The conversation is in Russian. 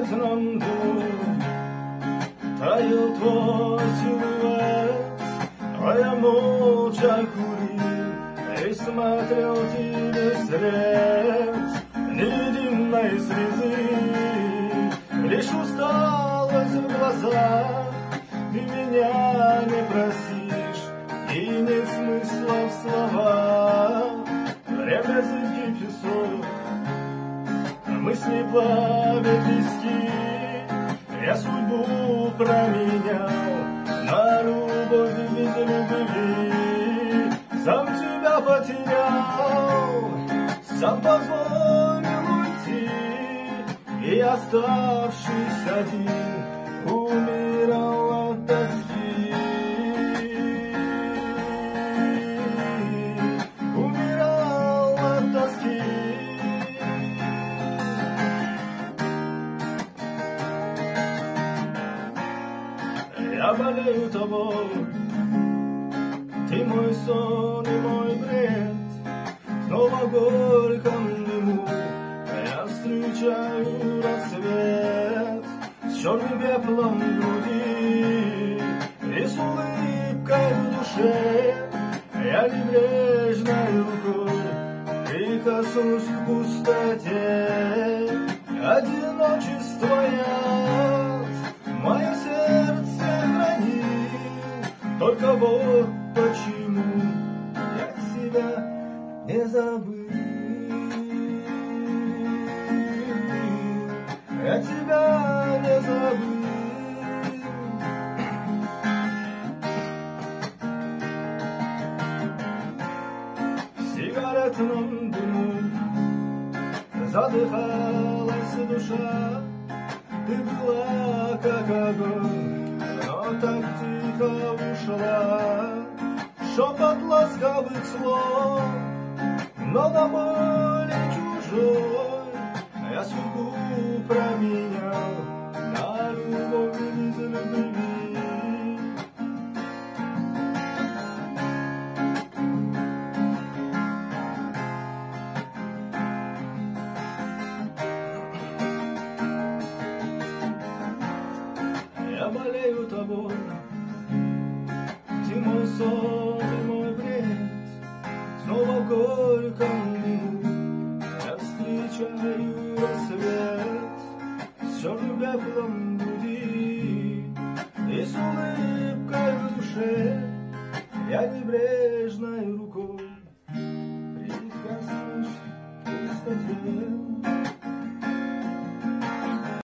сигаретном дыму таял твой силуэт, а я молча курил и смотрел тебе вслед. Ни единой слезы, лишь усталость в глазах. Ты меня не просишь, и нет смысла в словах. Время зыбкий песок, мысли плавят виски. Я судьбу променял на любовь без любви. Сам тебя потерял, сам позволил уйти, и оставшись один умирал от тоски. Умирал от тоски. Я болею тобой, ты мой сон и мой бред. Снова в горьком дыму я встречаю рассвет с черным пеплом в груди и с улыбкой в душе. Я небрежной рукой прикоснусь к пустоте. Одиночество яд мое сердце хранит, только вот почему я себя не забыл. Я тебя не забыл. В сигаретном дыму задыхалась душа. Ты была как огонь, но так тихо ушла. Шепот ласковых слов, но на боли чужой. Я судьбу променял на любовь без любви. Я болею тобой, ты мой сон и мой бред. Снова в горьком дыму я встречаю рассвет с черным пеплом в груди и с улыбкой в душе. Я небрежной рукой прикоснусь к пустоте.